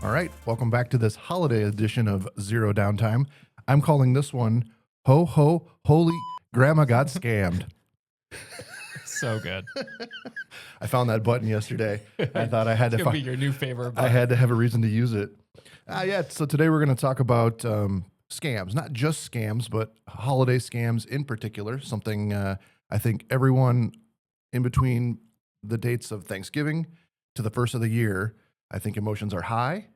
All right, welcome back to this holiday edition of Zero Downtime. I'm calling this one Ho Ho Holy Grandma Got Scammed. So good. I found that button yesterday. I thought I had It's to gonna be your new favorite I button. had to have a reason to use it. So today we're going to talk about scams, not just scams, but holiday scams in particular. Something I think everyone in between the dates of Thanksgiving to the first of the year, I think emotions are high,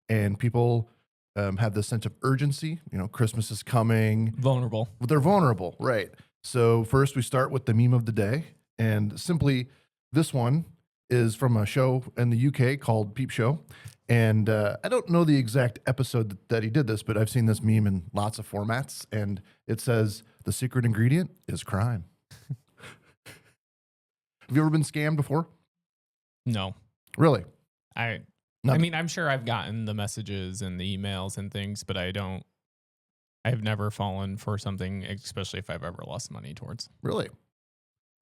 and people have this sense of urgency. You know, Christmas is coming. Vulnerable. They're vulnerable, right? So first we start with the meme of the day, and simply this one is from a show in the UK called Peep Show. And I don't know the exact episode that he did this, but I've seen this meme in lots of formats, and it says the secret ingredient is crime. Have you ever been scammed before? No. Really? I Not- mean, I'm sure I've gotten the messages and the emails and things, but I've never fallen for something, especially if I've ever lost money towards. Really?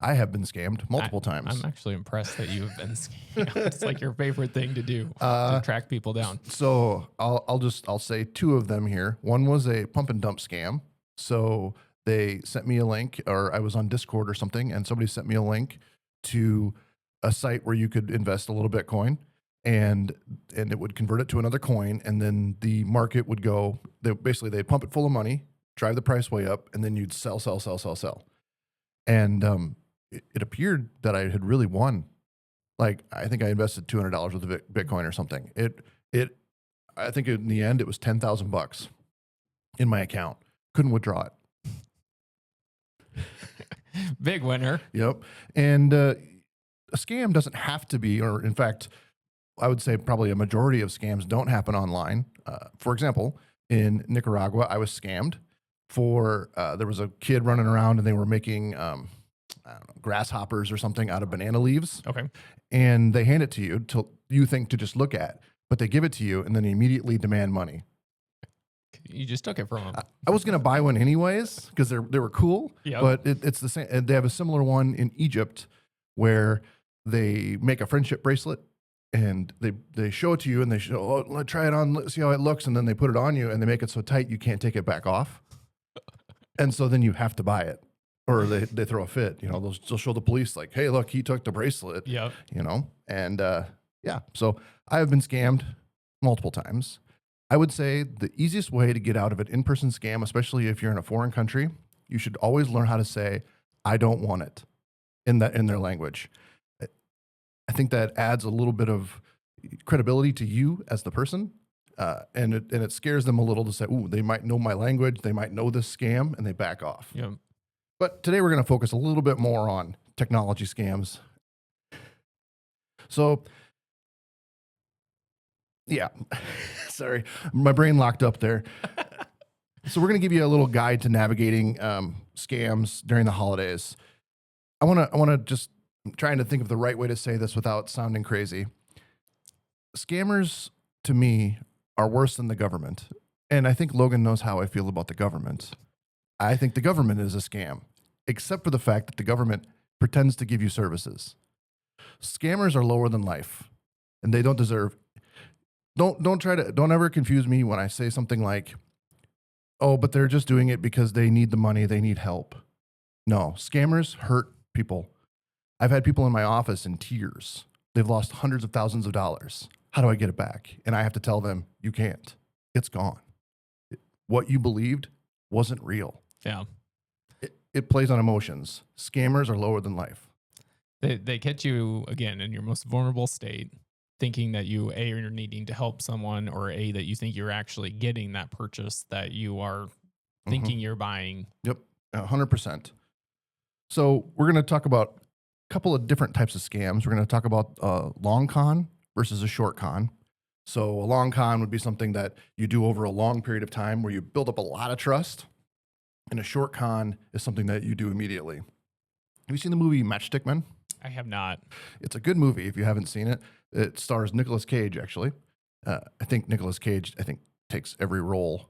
I have been scammed multiple times. I'm actually impressed that you've been scammed. It's like your favorite thing to do, Uh, to track people down. So I'll say two of them here. One was a pump and dump scam. So they sent me a link, or I was on Discord or something, and somebody sent me a link to a site where you could invest a little Bitcoin, and it would convert it to another coin, and then the market would go. They pump it full of money, drive the price way up, and then you'd sell. And it appeared that I had really won. Like, I think I invested $200 worth of Bitcoin or something. I think in the end it was $10,000 in my account. Couldn't withdraw it. Big winner. Yep. And a scam doesn't have to be, or in fact, I would say probably a majority of scams don't happen online. For example, in Nicaragua, I was scammed for there was a kid running around and they were making I don't know, grasshoppers or something out of banana leaves. Okay. And they hand it to you till you think to just look at, but they give it to you and then they immediately demand money. You just took it from them. I was going to buy one anyways because they were cool, Yep. but it's the same. And they have a similar one in Egypt where they make a friendship bracelet and they show it to you and they show, oh, let's try it on, let's see how it looks. And then they put it on you and they make it so tight you can't take it back off. And so then you have to buy it. Or they throw a fit, you know, they'll show the police like, hey, look, he took the bracelet, Yep. you know, and yeah. So I have been scammed multiple times. I would say the easiest way to get out of an in-person scam, especially if you're in a foreign country, you should always learn how to say, I don't want it in their language. I think that adds a little bit of credibility to you as the person. And it scares them a little to say, ooh, they might know my language. They might know this scam, and they back off. Yep. But today we're going to focus a little bit more on technology scams. So, yeah, sorry, my brain locked up there. So we're going to give you a little guide to navigating scams during the holidays. I want to just, I'm trying to think of the right way to say this without sounding crazy. Scammers, to me, are worse than the government. And I think Logan knows how I feel about the government. I think the government is a scam, except for the fact that the government pretends to give you services. Scammers are lower than life, and they don't deserve. Don't ever confuse me when I say something like, "Oh, but they're just doing it because they need the money, they need help." No, scammers hurt people. I've had people in my office in tears. They've lost hundreds of thousands of dollars. How do I get it back? And I have to tell them, you can't. It's gone. What you believed wasn't real. Yeah. It plays on emotions. Scammers are lower than life. They catch you again in your most vulnerable state, thinking that you are needing to help someone, or that you think you're actually getting that purchase that you are thinking you're buying. Yep, 100%. So we're going to talk about a couple of different types of scams. We're going to talk about a long con versus a short con. So a long con would be something that you do over a long period of time where you build up a lot of trust. And a short con is something that you do immediately. Have you seen the movie Matchstick Men? I have not. It's a good movie if you haven't seen it. It stars Nicolas Cage, actually. I think Nicolas Cage, takes every role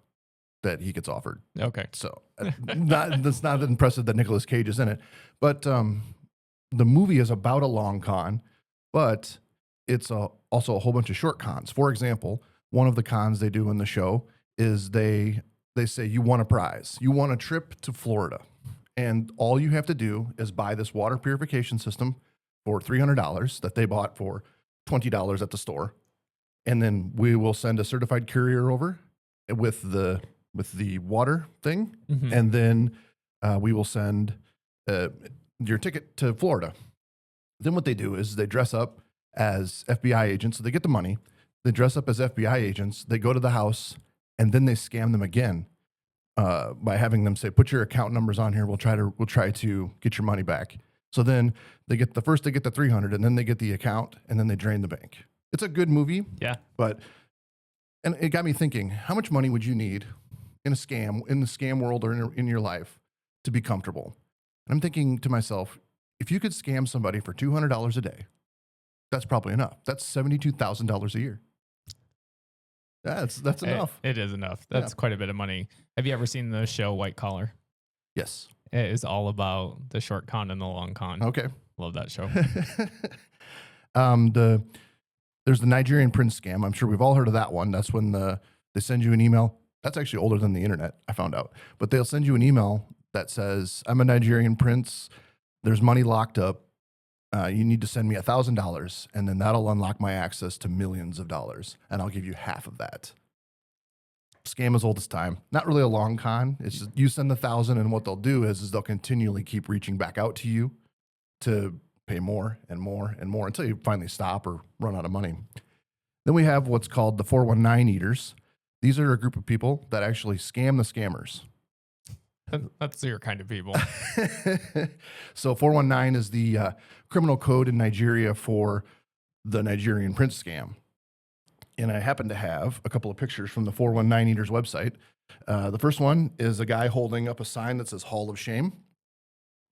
that he gets offered. Okay. So that's not impressive that Nicolas Cage is in it. But the movie is about a long con, but it's also a whole bunch of short cons. For example, one of the cons they do in the show is they say you won a prize. You won a trip to Florida. And all you have to do is buy this water purification system for $300 that they bought for $20 at the store. And then we will send a certified courier over with the water thing. Mhm. And then we will send your ticket to Florida. Then what they do is they dress up as FBI agents. So they get the money. They dress up as FBI agents. They go to the house, and then they scam them again by having them say, "Put your account numbers on here. We'll try to get your money back." So then they get the 300, and then they get the account, and then they drain the bank. It's a good movie. Yeah. And it got me thinking: how much money would you need in the scam world or in your life to be comfortable? And I'm thinking to myself, if you could scam somebody for $200 a day, that's probably enough. That's $72,000 a year. That's enough. It is enough. That's quite a bit of money. Have you ever seen the show White Collar? Yes. It is all about the short con and the long con. Okay. Love that show. There's the Nigerian prince scam. I'm sure we've all heard of that one. That's when they send you an email. That's actually older than the internet, I found out. But they'll send you an email that says, "I'm a Nigerian prince. There's money locked up. You need to send me $1,000, and then that'll unlock my access to millions of dollars, and I'll give you half of that." Scam as old as time. Not really a long con. It's just you send the 1,000, and what they'll do is they'll continually keep reaching back out to you to pay more and more and more until you finally stop or run out of money. Then we have what's called the 419 eaters. These are a group of people that actually scam the scammers. That's your kind of people. So 419 is the criminal code in Nigeria for the Nigerian prince scam. And I happen to have a couple of pictures from the 419 Eaters website. The first one is a guy holding up a sign that says Hall of Shame.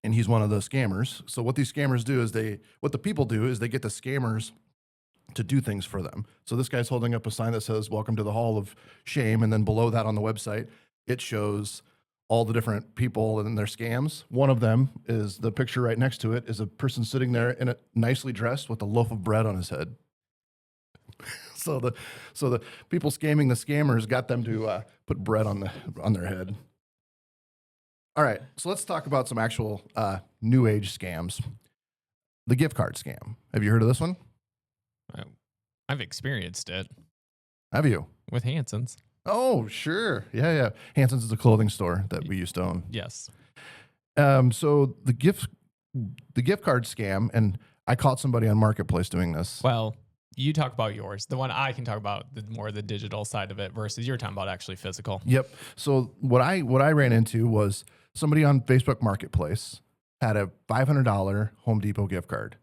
And he's one of the scammers. So what these scammers do is what the people do is they get the scammers to do things for them. So this guy's holding up a sign that says, "Welcome to the Hall of Shame." And then below that on the website, it shows all the different people and their scams. One of them is the picture right next to it is a person sitting there in a nicely dressed with a loaf of bread on his head. So the people scamming the scammers got them to put bread on their head. All right, so let's talk about some actual new age scams. The gift card scam. Have you heard of this one? I've experienced it. Have you? With Hanson's. Oh, sure. Yeah. Hanson's is a clothing store that we used to own. Yes. So the gift card scam, and I caught somebody on Marketplace doing this. Well, you talk about yours. The one I can talk about, more the digital side of it versus you're talking about actually physical. Yep. So what I ran into was somebody on Facebook Marketplace had a $500 Home Depot gift card.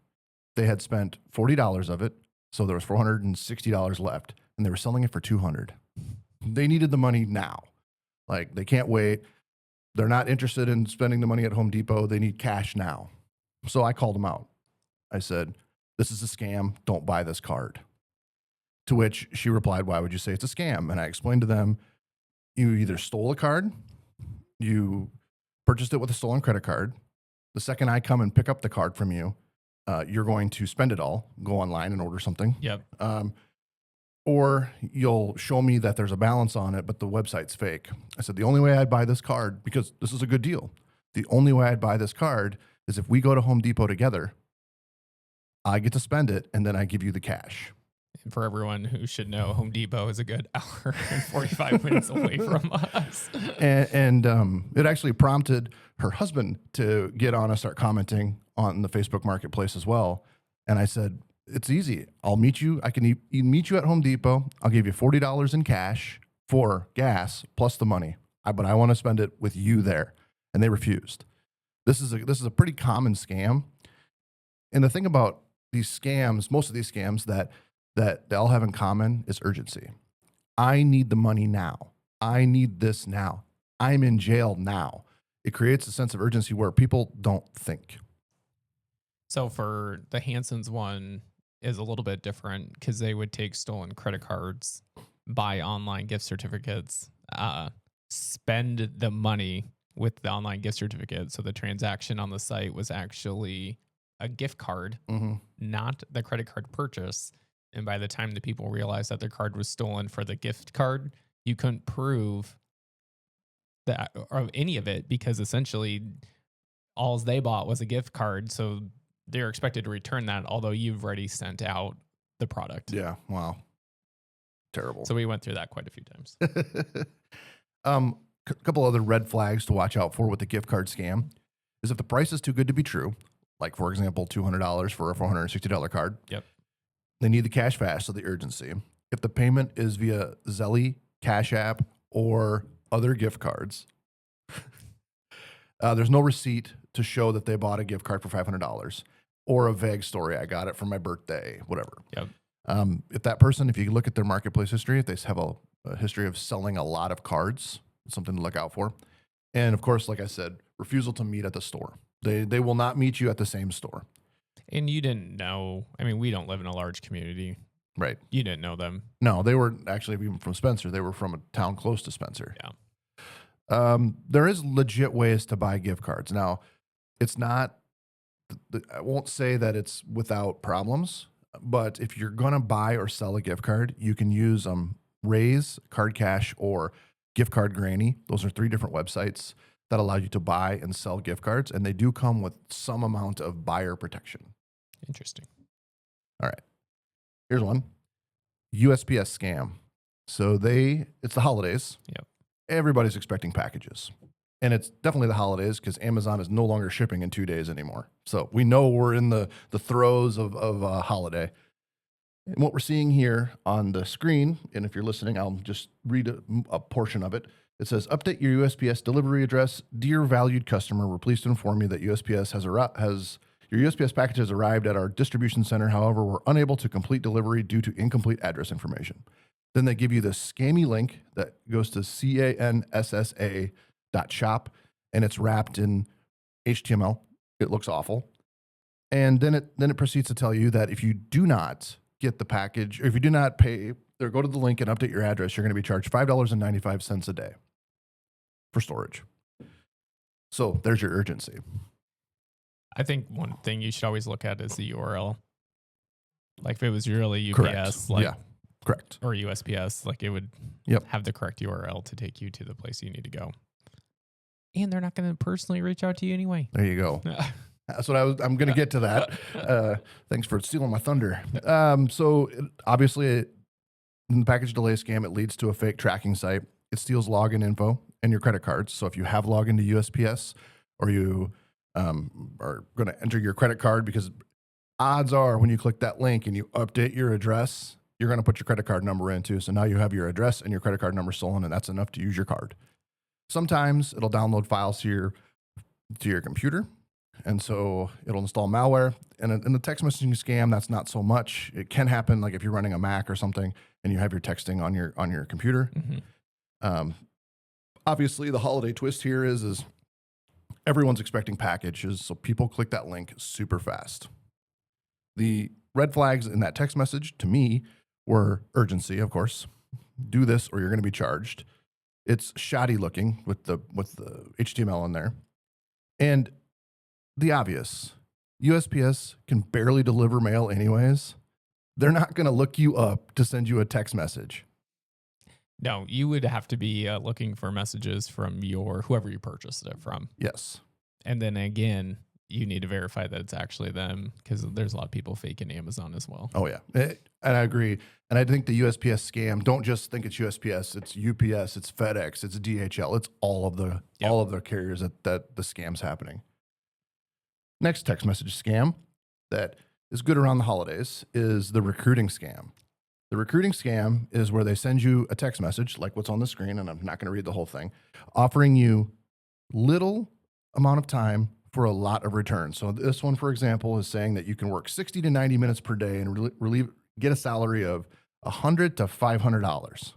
They had spent $40 of it, so there was $460 left, and they were selling it for $200. They needed the money now. Like, they can't wait. They're not interested in spending the money at Home Depot. They need cash now. So I called them out. I said, "This is a scam. Don't buy this card." To which she replied, "Why would you say it's a scam?" And I explained to them, you either stole a card, you purchased it with a stolen credit card. The second I come and pick up the card from you, you're going to spend it all, go online and order something. Yep. Or you'll show me that there's a balance on it, but the website's fake. I said, the only way I'd buy this card, because this is a good deal, the only way I'd buy this card is if we go to Home Depot together, I get to spend it, and then I give you the cash. And for everyone who should know, Home Depot is a good hour and 45 minutes away from us. And it actually prompted her husband to get on and start commenting on the Facebook Marketplace as well. And I said, it's easy. I'll meet you. I can meet you at Home Depot. I'll give you $40 in cash for gas plus the money. But I want to spend it with you there. And they refused. This is a pretty common scam. And the thing about these scams, most of these scams that they all have in common is urgency. I need the money now. I need this now. I'm in jail now. It creates a sense of urgency where people don't think. So for the Hanson's one is a little bit different because they would take stolen credit cards, buy online gift certificates, spend the money with the online gift certificate. So the transaction on the site was actually a gift card, not the credit card purchase. And by the time the people realized that their card was stolen for the gift card, you couldn't prove that or any of it because essentially all they bought was a gift card. So they're expected to return that, although you've already sent out the product. Yeah. Wow. Terrible. So we went through that quite a few times. Couple other red flags to watch out for with the gift card scam is if the price is too good to be true, like for example, $200 for a $460 card. Yep. They need the cash fast, so the urgency. If the payment is via Zelle, Cash App, or other gift cards, there's no receipt to show that they bought a gift card for $500 or a vague story. I got it for my birthday, whatever. Yep. If that person, if you look at their marketplace history, if they have a history of selling a lot of cards, it's something to look out for. And of course, like I said, refusal to meet at the store. They will not meet you at the same store. And you didn't know. I mean, we don't live in a large community. Right. You didn't know them. No, they were actually even from Spencer. They were from a town close to Spencer. Yeah. There is legit ways to buy gift cards. Now, it's not, I won't say that it's without problems, but if you're going to buy or sell a gift card, you can use Raise, CardCash, or GiftCardGranny. Those are 3 different websites that allow you to buy and sell gift cards, and they do come with some amount of buyer protection. Interesting. All right. Here's one. USPS scam. So it's the holidays. Yep. Everybody's expecting packages. And it's definitely the holidays because Amazon is no longer shipping in 2 days anymore. So we know we're in the throes of a holiday. And what we're seeing here on the screen, and if you're listening, I'll just read a portion of it. It says, update your USPS delivery address. Dear valued customer, we're pleased to inform you that USPS your USPS package has arrived at our distribution center. However, we're unable to complete delivery due to incomplete address information. Then they give you this scammy link that goes to canssa.shop, and it's wrapped in HTML. It looks awful. And then it proceeds to tell you that if you do not get the package, or if you do not pay or go to the link and update your address, you're going to be charged $5.95 a day for storage. So there's your urgency. I think one thing you should always look at is the URL. Like if it was really UPS, Correct. like Yeah, correct. or USPS, like it would Yep. have the correct URL to take you to the place you need to go. And they're not going to personally reach out to you anyway. There you go. That's what I'm going to get to that. Thanks for stealing my thunder. Obviously, in the package delay scam, it leads to a fake tracking site. It steals login info and your credit cards. So if you have login to USPS or you are going to enter your credit card, because odds are when you click that link and you update your address, you're going to put your credit card number in too. So now you have your address and your credit card number stolen, and that's enough to use your card. Sometimes it'll download files to your computer, and so it'll install malware. And in the text messaging scam, that's not so much. It can happen like if you're running a Mac or something and you have your texting on your computer. Mm-hmm. Obviously, the holiday twist here is everyone's expecting packages, so people click that link super fast. The red flags in that text message to me were urgency, of course. Do this or you're going to be charged. It's shoddy looking with the HTML in there. And the obvious, USPS can barely deliver mail anyways. They're not going to look you up to send you a text message. No, you would have to be looking for messages from whoever you purchased it from. Yes. And then again, you need to verify that it's actually them because there's a lot of people faking Amazon as well. Oh, yeah. And I agree. And I think the USPS scam, don't just think it's USPS, it's UPS, it's FedEx, it's DHL, it's all of the carriers that the scam's happening. Next text message scam that is good around the holidays is the recruiting scam. The recruiting scam is where they send you a text message like what's on the screen, and I'm not going to read the whole thing, offering you little amount of time for a lot of returns. So this one, for example, is saying that you can work 60 to 90 minutes per day and get a salary of $100 to $500.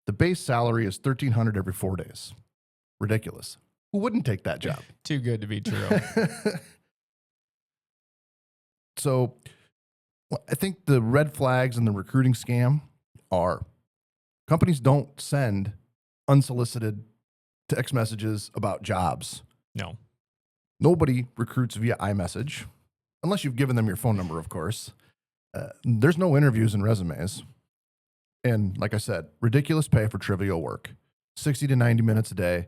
The base salary is $1,300 every 4 days. Ridiculous. Who wouldn't take that job? Too good to be true. So I think the red flags in the recruiting scam are companies don't send unsolicited text messages about jobs. No. Nobody recruits via iMessage, unless you've given them your phone number, of course. There's no interviews and resumes. And like I said, ridiculous pay for trivial work. 60 to 90 minutes a day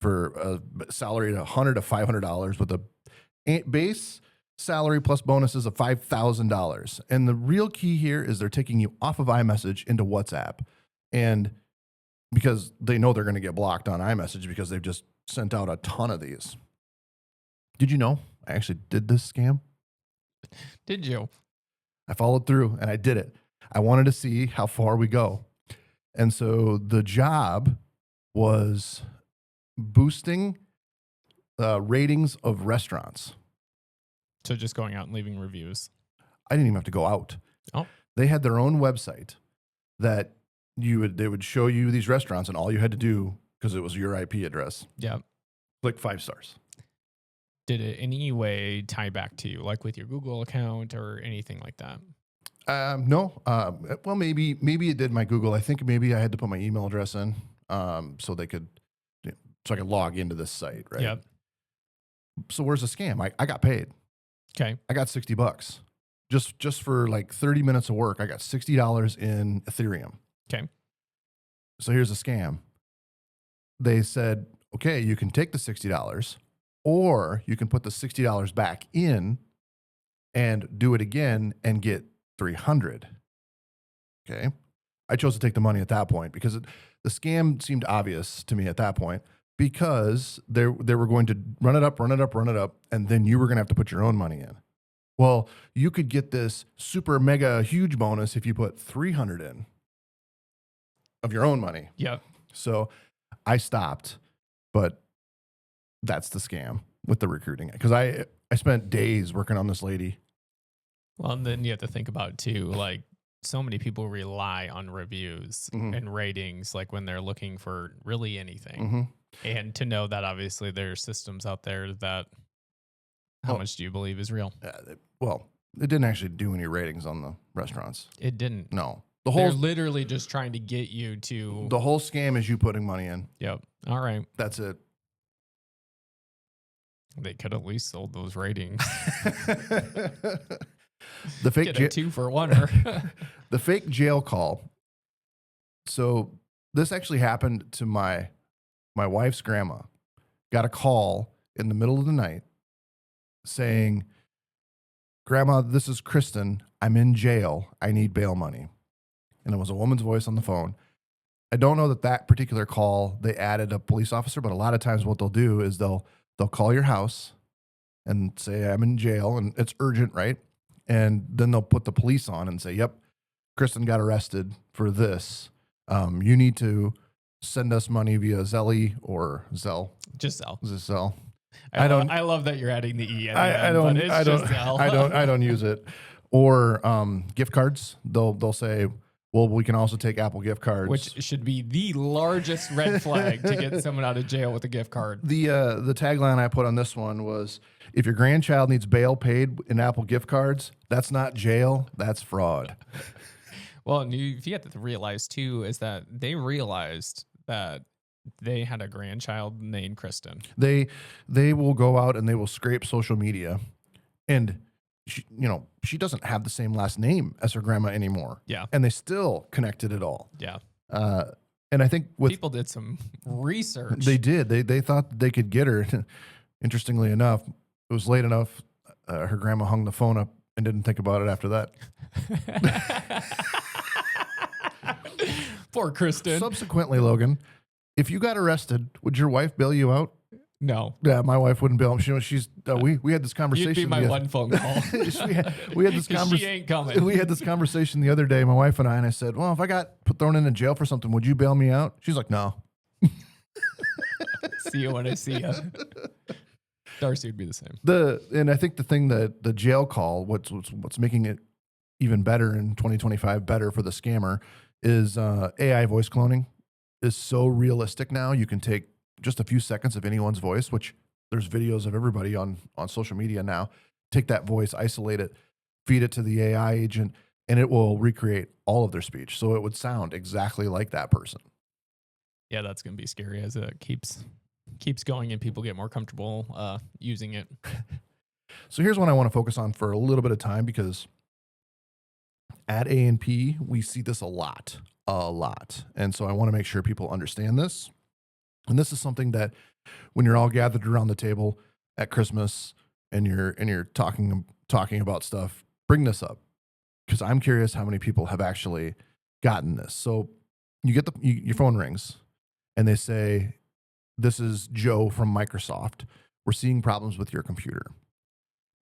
for a salary of $100 to $500 with a base salary plus bonuses of $5,000. And the real key here is they're taking you off of iMessage into WhatsApp. And because they know they're going to get blocked on iMessage because they've just sent out a ton of these. Did you know I actually did this scam? Did you? I followed through and I did it. I wanted to see how far we go. And so the job was boosting ratings of restaurants. So just going out and leaving reviews. I didn't even have to go out. Oh. They had their own website that they would show you these restaurants, and all you had to do, because it was your IP address, Yeah. click 5 stars. Did it in any way tie back to you, like with your Google account or anything like that? No. Well, maybe it did my Google. I think maybe I had to put my email address in so I could log into this site, right? Yep. So where's the scam? I got paid. Okay. I got $60 just for like 30 minutes of work. I got $60 in Ethereum. Okay. So here's the scam. They said, okay, you can take the $60 or you can put the $60 back in and do it again and get $300. Okay. I chose to take the money at that point because the scam seemed obvious to me at that point, because they were going to run it up, and then you were going to have to put your own money in. Well, you could get this super mega huge bonus if you put $300 in of your own money. Yep. So I stopped, but that's the scam with the recruiting, because I spent days working on this lady. Well, and then you have to think about too, like so many people rely on reviews and ratings, like when they're looking for really anything. And to know that obviously there are systems out there that, how much do you believe is real? Well, it didn't actually do any ratings on the restaurants. It didn't. No. They're literally just trying to get you to. The whole scam is you putting money in. Yep. All right. That's it. They could at least sold those ratings. The fake Get a 2-for-1. The fake jail call. So this actually happened to my wife's grandma. Got a call in the middle of the night saying, "Grandma, this is Kristen. I'm in jail. I need bail money." And it was a woman's voice on the phone. I don't know that particular call, they added a police officer, but a lot of times what they'll do is they'll call your house and say, "I'm in jail," and it's urgent, right? And then they'll put the police on and say, "Yep, Kristen got arrested for this. You need to send us money via Zelly or Zelle." Just Zelle. Is it Zelle? I love that you're adding the E. I don't use it. Or gift cards. They'll say, "Well, we can also take Apple gift cards," which should be the largest red flag to get someone out of jail with a gift card. The tagline I put on this one was, "If your grandchild needs bail paid in Apple gift cards, that's not jail, that's fraud." Well, and you have to realize too is that they realized that they had a grandchild named Kristen. They will go out and they will scrape social media, and she doesn't have the same last name as her grandma anymore. Yeah, and they still connected it all. Yeah, and I think people did some research. They did. They thought they could get her. Interestingly enough, it was late enough. Her grandma hung the phone up and didn't think about it after that. Poor Kristen. Subsequently, Logan, if you got arrested, would your wife bail you out? No. Yeah, my wife wouldn't bail. We had this conversation. You'd be my one phone call. we had this conversation. She ain't coming. We had this conversation the other day, my wife and I said, "Well, if I got thrown into jail for something, would you bail me out?" She's like, "No." See you when I see you. Darcy would be the same. And I think the thing that the jail call, what's making it even better in 2025, better for the scammer, is AI voice cloning is so realistic now. You can take just a few seconds of anyone's voice, which there's videos of everybody on social media now. Take that voice, isolate it, feed it to the AI agent, and it will recreate all of their speech. So it would sound exactly like that person. Yeah, that's going to be scary as it keeps going and people get more comfortable using it. So here's one I want to focus on for a little bit of time, because At A&P, we see this a lot. And so I want to make sure people understand this. And this is something that when you're all gathered around the table at Christmas and you're talking about stuff, bring this up, because I'm curious how many people have actually gotten this. So you get your phone rings and they say, "This is Joe from Microsoft. We're seeing problems with your computer."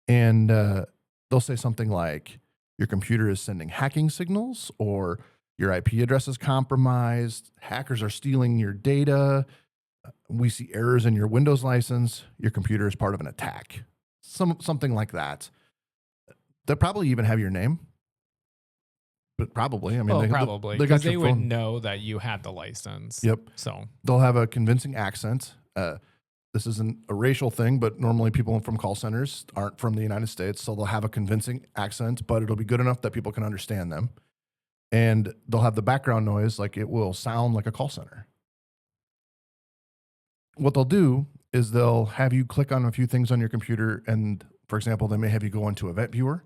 And they'll say something like, "Your computer is sending hacking signals," or "Your IP address is compromised. Hackers are stealing your data. We see errors in your Windows license. Your computer is part of an attack." Something like that. They'll probably even have your name. But probably, I mean, Well, probably they got because they your would phone. know that you had the license. Yep. So They'll have a convincing accent. This isn't a racial thing, but normally people from call centers aren't from the United States, so they'll have a convincing accent, but it'll be good enough that people can understand them. And they'll have the background noise, like it will sound like a call center. What they'll do is they'll have you click on a few things on your computer, and for example, they may have you go into Event Viewer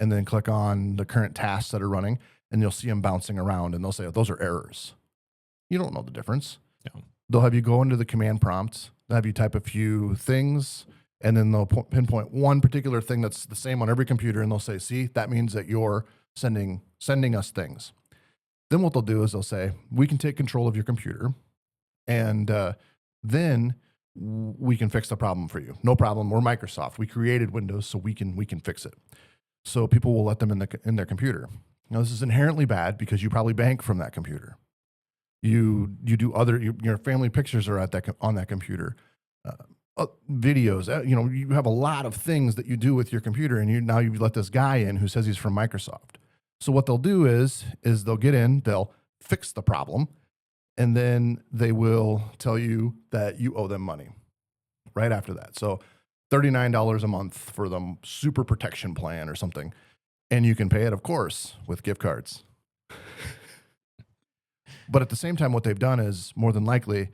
and then click on the current tasks that are running, and you'll see them bouncing around, and they'll say, "Oh, those are errors." You don't know the difference. no. They'll have you go into the command prompt, they'll have you type a few things, and then they'll pinpoint one particular thing that's the same on every computer, and they'll say, "See, that means that you're sending us things." Then what they'll do is they'll say, "We can take control of your computer, and then we can fix the problem for you. No problem. We're Microsoft. We created Windows, so we can fix it." So people will let them in their computer. Now, this is inherently bad because you probably bank from that computer. You do your family pictures are on that computer, videos. You have a lot of things that you do with your computer, and now you let this guy in who says he's from Microsoft. So what they'll do is they'll get in, they'll fix the problem, and then they will tell you that you owe them money right after that. So $39 a month for the super protection plan or something, and you can pay it, of course, with gift cards. But at the same time, what they've done is more than likely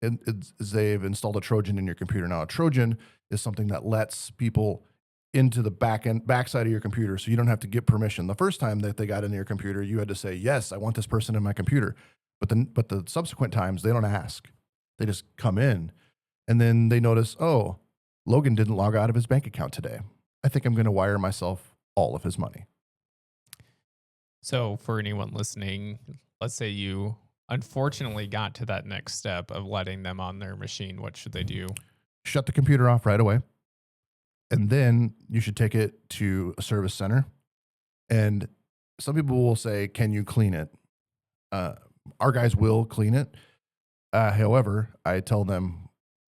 is they've installed a Trojan in your computer. Now, a Trojan is something that lets people into the backside of your computer, so you don't have to get permission. The first time that they got into your computer, you had to say, "Yes, I want this person in my computer." But the subsequent times, they don't ask. They just come in, and then they notice, "Oh, Logan didn't log out of his bank account today. I think I'm going to wire myself all of his money." So for anyone listening, let's say you unfortunately got to that next step of letting them on their machine. What should they do? Shut the computer off right away. And then you should take it to a service center. And some people will say, "Can you clean it?" Our guys will clean it. However, I tell them,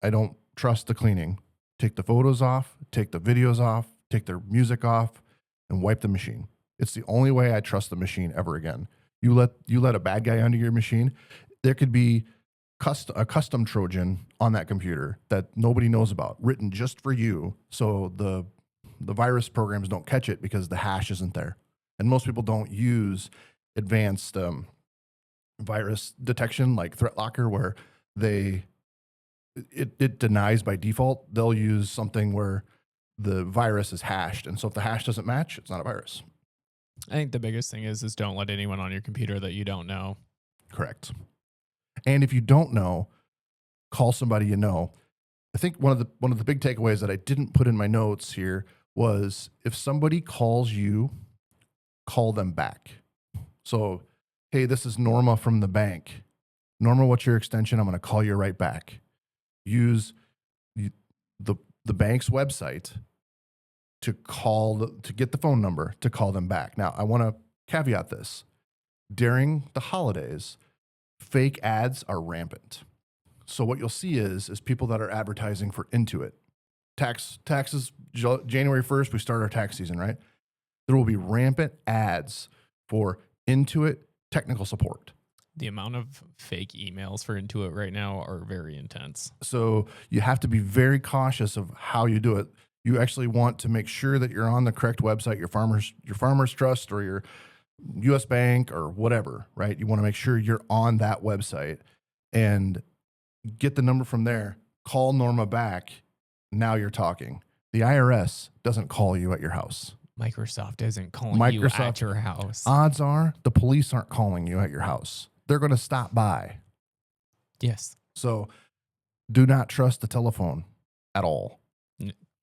I don't trust the cleaning. Take the photos off, take the videos off, take their music off, and wipe the machine. It's the only way I trust the machine ever again. You let a bad guy onto your machine. There could be a custom Trojan on that computer that nobody knows about, written just for you, so the virus programs don't catch it because the hash isn't there. And most people don't use advanced virus detection like ThreatLocker, where it denies by default. They'll use something where the virus is hashed, and so if the hash doesn't match, it's not a virus. I think the biggest thing is don't let anyone on your computer that you don't know. Correct. And if you don't know, call somebody you know. I think one of the big takeaways that I didn't put in my notes here was, if somebody calls you, call them back. So, "Hey, this is Norma from the bank. Norma, what's your extension? I'm going to call you right back." Use the bank's website to get the phone number to call them back. Now, I want to caveat this. During the holidays, fake ads are rampant. So what you'll see is people that are advertising for Intuit. Taxes, January 1st, we start our tax season, right? There will be rampant ads for Intuit technical support. The amount of fake emails for Intuit right now are very intense. So you have to be very cautious of how you do it. You actually want to make sure that you're on the correct website, your Farmers Trust or your US Bank or whatever, right? You want to make sure you're on that website and get the number from there. Call Norma back. Now you're talking. The IRS doesn't call you at your house. Microsoft isn't calling you Microsoft- at your house. Odds are the police aren't calling you at your house. They're going to stop by. Yes. So do not trust the telephone at all.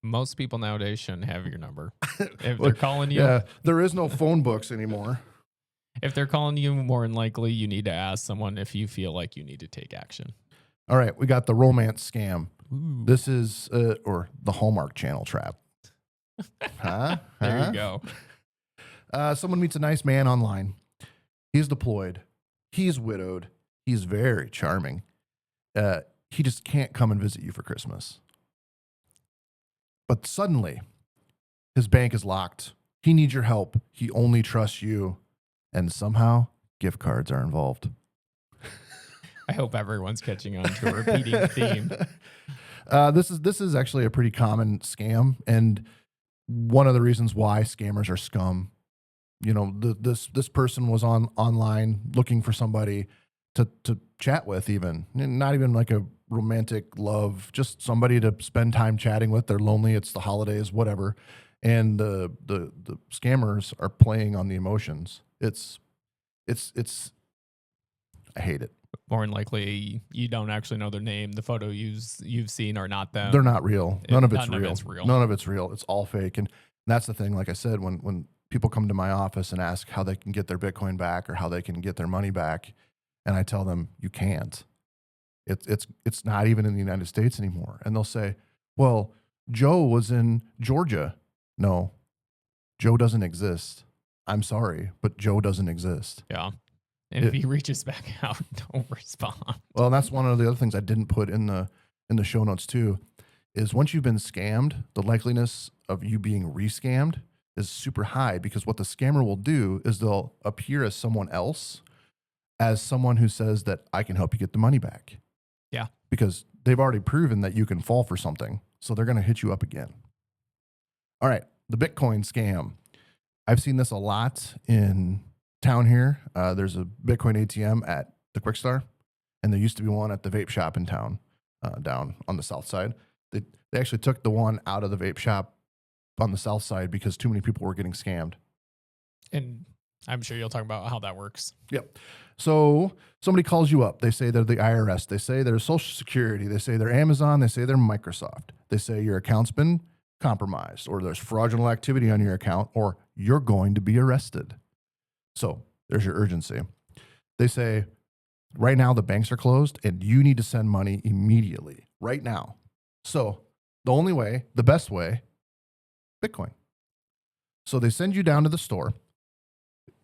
Most people nowadays shouldn't have your number. If they're calling you, Yeah, there is no phone books anymore. if they're calling you, more than likely you need to ask someone if you feel like you need to take action. All right, we got the romance scam. Ooh, This is, or the Hallmark Channel trap. Huh? there you go. Someone meets a nice man online. He's deployed. He's widowed. He's very charming. He just can't come and visit you for Christmas. But suddenly, his bank is locked. He needs your help. He only trusts you. And somehow, gift cards are involved. I hope everyone's catching on to a repeating theme. This is actually a pretty common scam, and one of the reasons why scammers are scum. You know, this person was online looking for somebody to chat with, even not even like a romantic love, just somebody to spend time chatting with. They're lonely. It's the holidays, whatever, and the scammers are playing on the emotions. It's I hate it. More than likely, you don't actually know their name. The photo you've seen are not them. They're not real. None of it's None of real. it's real. None of it's real. It's all fake. And that's the thing. Like I said, when people come to my office and ask how they can get their Bitcoin back or how they can get their money back, and I tell them you can't. It's not even in the United States anymore. And they'll say, "Well, Joe was in Georgia." No, Joe doesn't exist. I'm sorry, but Joe doesn't exist. Yeah. And if he reaches back out, don't respond. Well, and that's one of the other things I didn't put in the show notes too, is once you've been scammed, the likeliness of you being rescammed is super high, because what the scammer will do is they'll appear as someone else, as someone who says that I can help you get the money back. Yeah. Because they've already proven that you can fall for something. So they're going to hit you up again. All right. The Bitcoin scam. I've seen this a lot in town here. There's a Bitcoin ATM at the Quick Star, and there used to be one at the vape shop in town, down on the south side. They actually took the one out of the vape shop on the south side because too many people were getting scammed. And I'm sure you'll talk about how that works. Yep. So somebody calls you up. They say they're the IRS. They say they're Social Security. They say they're Amazon. They say they're Microsoft. They say your account's been compromised, or there's fraudulent activity on your account, or you're going to be arrested. So there's your urgency. They say, right now the banks are closed and you need to send money immediately, right now. So the only way, the best way, Bitcoin. So they send you down to the store.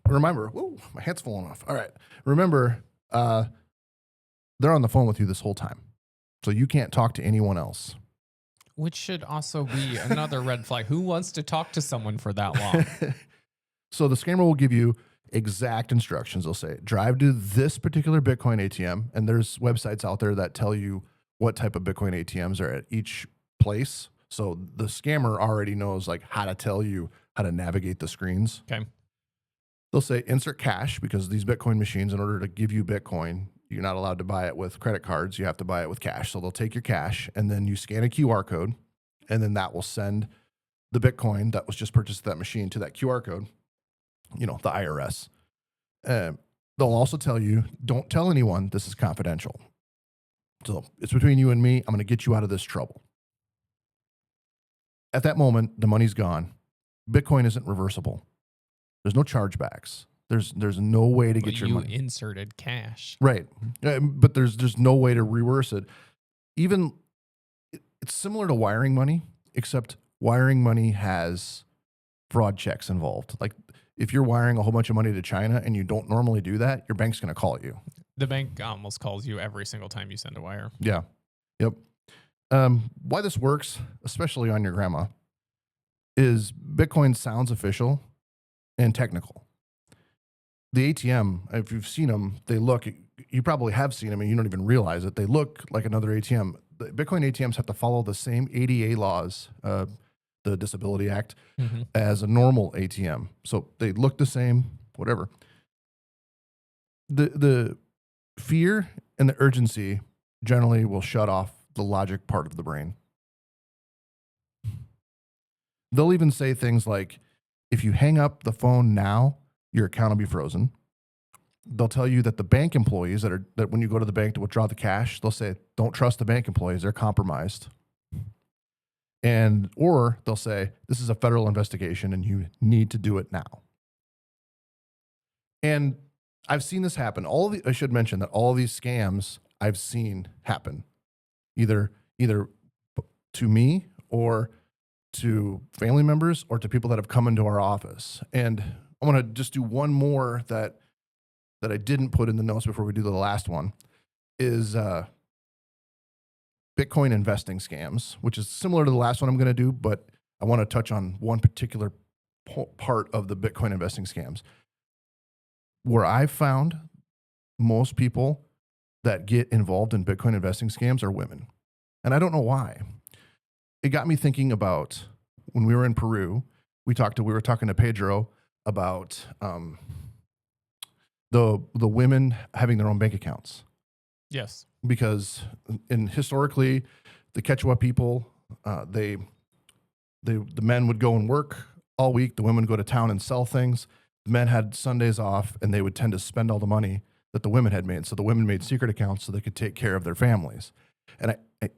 Remember, whoa, my hand's falling off. All right. Remember, they're on the phone with you this whole time. So you can't talk to anyone else. Which should also be another red flag. Who wants to talk to someone for that long? So the scammer will give you exact instructions. They'll say, drive to this particular Bitcoin ATM. And there's websites out there that tell you what type of Bitcoin ATMs are at each place. So the scammer already knows like how to tell you how to navigate the screens. Okay. They'll say insert cash, because these Bitcoin machines, in order to give you Bitcoin, you're not allowed to buy it with credit cards. You have to buy it with cash. So they'll take your cash and then you scan a QR code, and then that will send the Bitcoin that was just purchased at that machine to that QR code, you know, the IRS. They'll also tell you, don't tell anyone, this is confidential. So it's between you and me. I'm going to get you out of this trouble. At that moment, the money's gone. Bitcoin isn't reversible. There's no chargebacks. There's no way to get your money. You inserted cash. Right. But there's no way to reverse it. Even it's similar to wiring money, except wiring money has fraud checks involved. Like if you're wiring a whole bunch of money to China and you don't normally do that, your bank's going to call you. The bank almost calls you every single time you send a wire. Yeah. Yep. Why this works, especially on your grandma, is Bitcoin sounds official and technical. The ATM, if you've seen them, you probably have seen them and you don't even realize it. They look like another ATM. The Bitcoin ATMs have to follow the same ADA laws, the Disability Act, as a normal ATM. So they look the same, whatever. The fear and the urgency generally will shut off the logic part of the brain. They'll even say things like, if you hang up the phone now, your account will be frozen. They'll tell you that the bank employees that when you go to the bank to withdraw the cash, they'll say, don't trust the bank employees. They're compromised. Or they'll say, this is a federal investigation and you need to do it now. And I've seen this happen. I should mention that all of these scams I've seen happen either to me or to family members or to people that have come into our office. And I want to just do one more that I didn't put in the notes before we do the last one is Bitcoin investing scams, which is similar to the last one I'm going to do, but I want to touch on one particular part of the Bitcoin investing scams. Where I've found most people that get involved in Bitcoin investing scams are women. And I don't know why. It got me thinking about when we were in Peru, we were talking to Pedro about the women having their own bank accounts. Yes. Because historically, the Quechua people, the men would go and work all week. The women would go to town and sell things. The men had Sundays off, and they would tend to spend all the money that the women had made. So the women made secret accounts so they could take care of their families. And I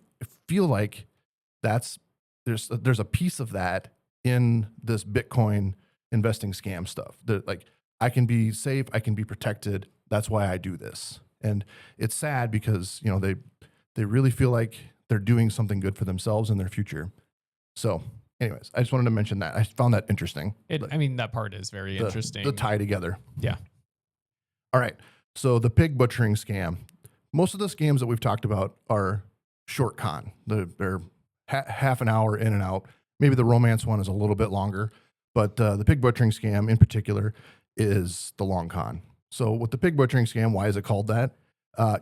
feel like there's a piece of that in this Bitcoin investing scam stuff. Like, I can be safe, I can be protected. That's why I do this. And it's sad because, they really feel like they're doing something good for themselves and their future. So anyways, I just wanted to mention that. I found that interesting. That part is very interesting. The tie together. Yeah. All right. So the pig butchering scam. Most of the scams that we've talked about are short con. They're half an hour in and out. Maybe the romance one is a little bit longer, but the pig butchering scam in particular is the long con. So with the pig butchering scam, why is it called that?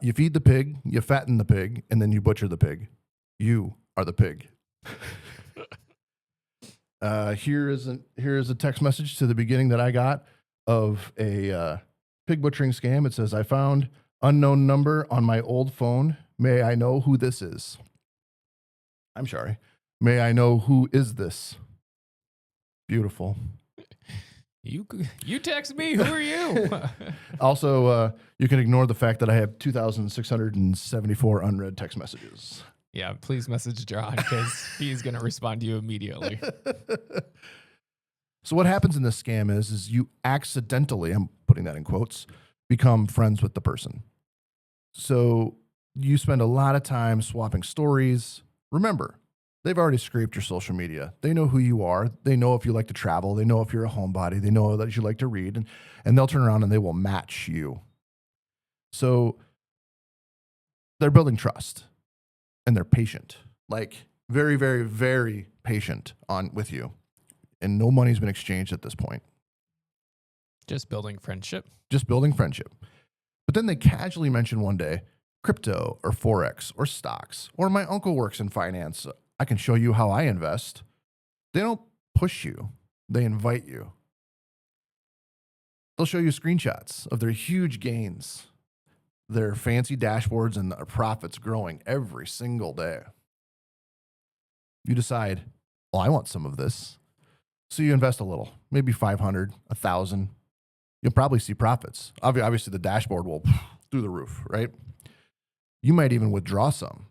You feed the pig, you fatten the pig, and then you butcher the pig. You are the pig. Here is a text message to the beginning that I got of a pig butchering scam. It says, I found unknown number on my old phone. May I know who this is? I'm sorry. May I know who is this? Beautiful. You text me. Who are you? Also, you can ignore the fact that I have 2,674 unread text messages. Yeah, please message John because he's going to respond to you immediately. So what happens in this scam is you accidentally, I'm putting that in quotes, become friends with the person. So you spend a lot of time swapping stories. Remember, they've already scraped your social media. They know who you are. They know if you like to travel. They know if you're a homebody. They know that you like to read. And they'll turn around and they will match you. So they're building trust. And they're patient. Like, very, very, very patient with you. And no money's been exchanged at this point. Just building friendship. But then they casually mention one day, crypto or Forex or stocks, or my uncle works in finance. I can show you how I invest. They don't push you. They invite you. They'll show you screenshots of their huge gains, their fancy dashboards, and their profits growing every single day. You decide, well, I want some of this. So you invest a little, maybe 500, 1,000. You'll probably see profits. Obviously, the dashboard will through the roof, right? You might even withdraw some.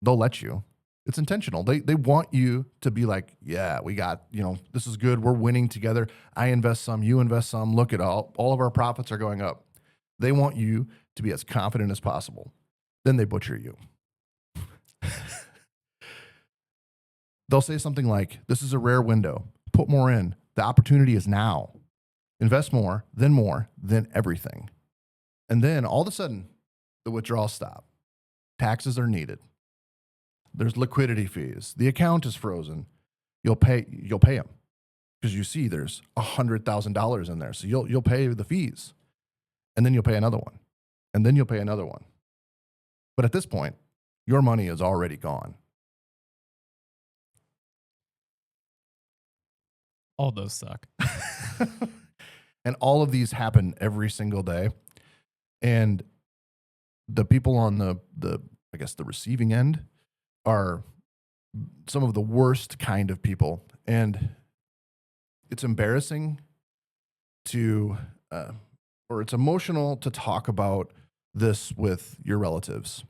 They'll let you. It's intentional. They want you to be like, yeah, we got, this is good. We're winning together. I invest some, you invest some. Look at all of our profits are going up. They want you to be as confident as possible. Then they butcher you. They'll say something like, this is a rare window. Put more in. The opportunity is now. Invest more, then everything. And then all of a sudden, the withdrawals stop. Taxes are needed. There's liquidity fees. The account is frozen. You'll pay them because you see there's $100,000 in there. So you'll pay the fees, and then you'll pay another one, and then you'll pay another one. But at this point, your money is already gone. All those suck. And all of these happen every single day. And the people on the receiving end are some of the worst kind of people. And it's embarrassing to, or it's emotional to talk about this with your relatives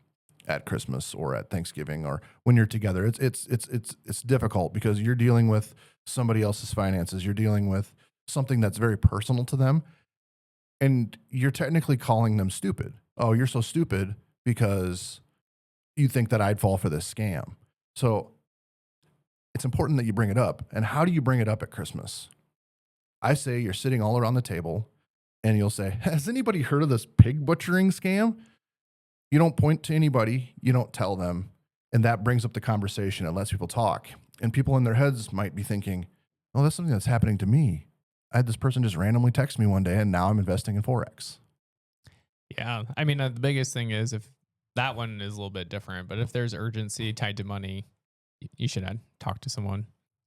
at Christmas or at Thanksgiving or when you're together. It's difficult because you're dealing with somebody else's finances. You're dealing with something that's very personal to them, and you're technically calling them stupid. Oh, you're so stupid because you think that I'd fall for this scam. So it's important that you bring it up. And how do you bring it up at Christmas? I say you're sitting all around the table and you'll say, has anybody heard of this pig butchering scam? You don't point to anybody, you don't tell them. And that brings up the conversation and lets people talk. And people in their heads might be thinking, oh, that's something that's happening to me. I had this person just randomly text me one day and now I'm investing in Forex. Yeah. I mean, the biggest thing is if that one is a little bit different, but if there's urgency tied to money, you should talk to someone.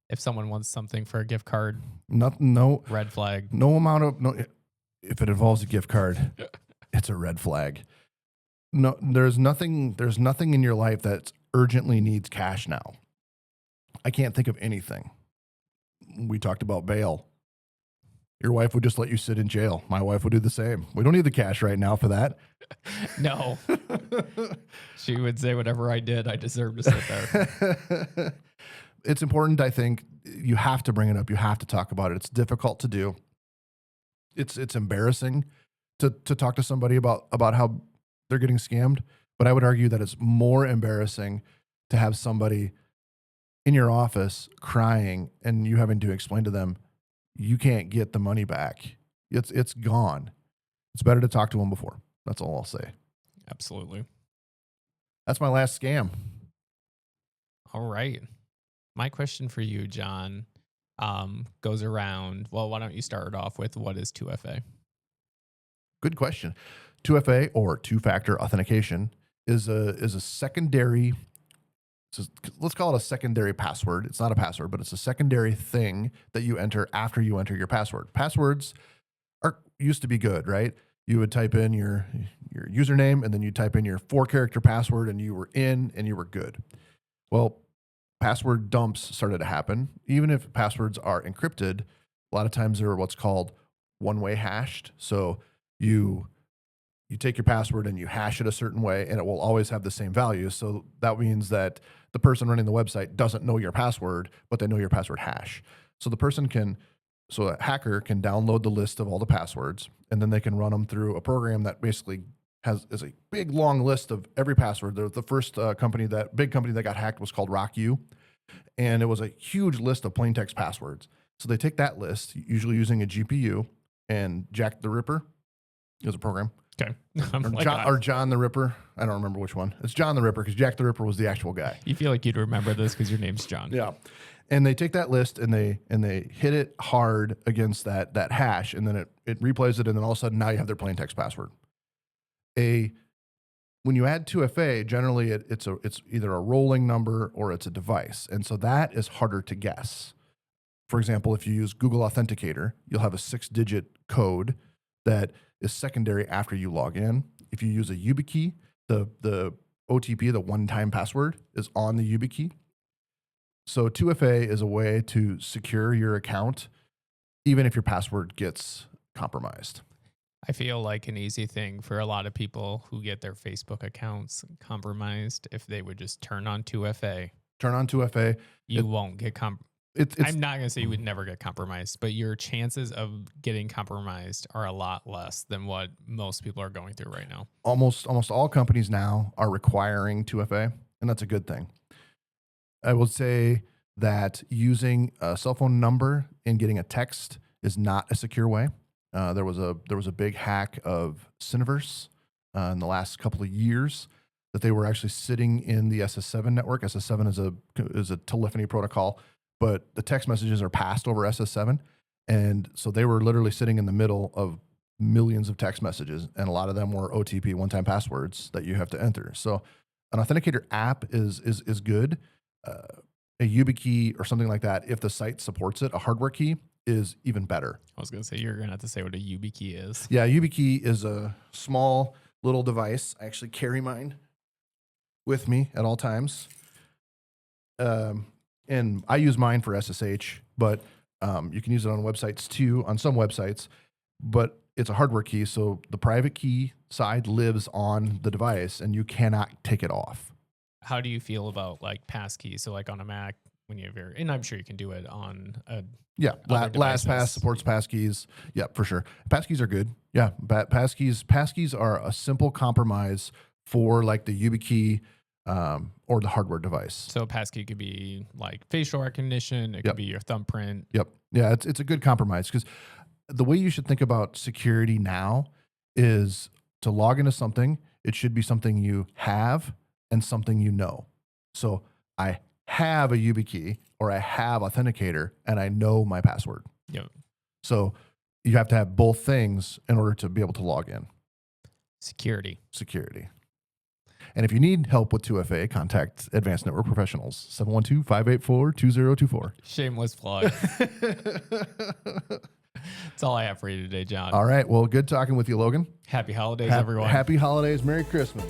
If someone wants something for a gift card, red flag. If it involves a gift card, it's a red flag. No, there's nothing in your life that urgently needs cash now. I can't think of anything. We talked about bail. Your wife would just let you sit in jail. My wife would do the same. We don't need the cash right now for that. No. She would say whatever I did, I deserve to sit there. It's important, I think. You have to bring it up. You have to talk about it. It's difficult to do. It's embarrassing to talk to somebody about how they're getting scammed. But I would argue that it's more embarrassing to have somebody in your office crying and you having to explain to them, you can't get the money back. It's gone. It's better to talk to them before. That's all I'll say. Absolutely. That's my last scam. All right. My question for you, John, goes around. Well, why don't you start off with what is 2FA? Good question. 2FA, or two-factor authentication, is a secondary. Let's call it a secondary password. It's not a password, but it's a secondary thing that you enter after you enter your password. Passwords used to be good, right? You would type in your username and then you type in your 4-character password and you were in and you were good. Well, password dumps started to happen. Even if passwords are encrypted, a lot of times they're what's called one-way hashed. So you take your password and you hash it a certain way and it will always have the same value. So that means that the person running the website doesn't know your password, but they know your password hash. So a hacker can download the list of all the passwords and then they can run them through a program that basically is a big long list of every password. The first big company that got hacked was called RockU, and it was a huge list of plain text passwords. So they take that list, usually using a GPU, and Jack the Ripper is a program. Okay. Or John the Ripper. I don't remember which one. It's John the Ripper because Jack the Ripper was the actual guy. You feel like you'd remember this because your name's John. Yeah. And they take that list and they hit it hard against that hash, and then it replays it, and then all of a sudden now you have their plain text password. When you add 2FA, generally it's either a rolling number or it's a device, and so that is harder to guess. For example, if you use Google Authenticator, you'll have a 6-digit code that is secondary after you log in. If you use a YubiKey, the OTP, the one-time password, is on the YubiKey. So 2FA is a way to secure your account, even if your password gets compromised. I feel like an easy thing for a lot of people who get their Facebook accounts compromised, if they would just turn on 2FA. Turn on 2FA. You won't get I'm not going to say you would never get compromised, but your chances of getting compromised are a lot less than what most people are going through right now. Almost all companies now are requiring 2FA, and that's a good thing. I will say that using a cell phone number and getting a text is not a secure way. There was a big hack of Cineverse in the last couple of years that they were actually sitting in the SS7 network. SS7 is a telephony protocol, but the text messages are passed over SS7, and so they were literally sitting in the middle of millions of text messages, and a lot of them were OTP, one-time passwords that you have to enter. So an authenticator app is good. A YubiKey or something like that, if the site supports it, a hardware key is even better. I was going to say, you're going to have to say what a YubiKey is. Yeah, YubiKey is a small little device. I actually carry mine with me at all times. And I use mine for SSH, but You can use it on websites too, on some websites, but it's a hardware key. So the private key side lives on the device and you cannot take it off. How do you feel about like passkeys? So like on a Mac, when you have your, and I'm sure you can do it on a Yeah, other LastPass devices. supports passkeys. Yeah, for sure. Passkeys are good. Yeah, passkeys are a simple compromise for like the YubiKey or the hardware device. So a passkey could be like facial recognition. It could be your thumbprint. Yep. Yeah, it's a good compromise because the way you should think about security now is to log into something, it should be something you have and something you know. So I have a YubiKey or I have Authenticator and I know my password. Yep. So you have to have both things in order to be able to log in. Security. And if you need help with 2FA, contact Advanced Network Professionals, 712-584-2024. Shameless plug. That's all I have for you today, John. All right. Well, good talking with you, Logan. Happy holidays, everyone. Happy holidays. Merry Christmas.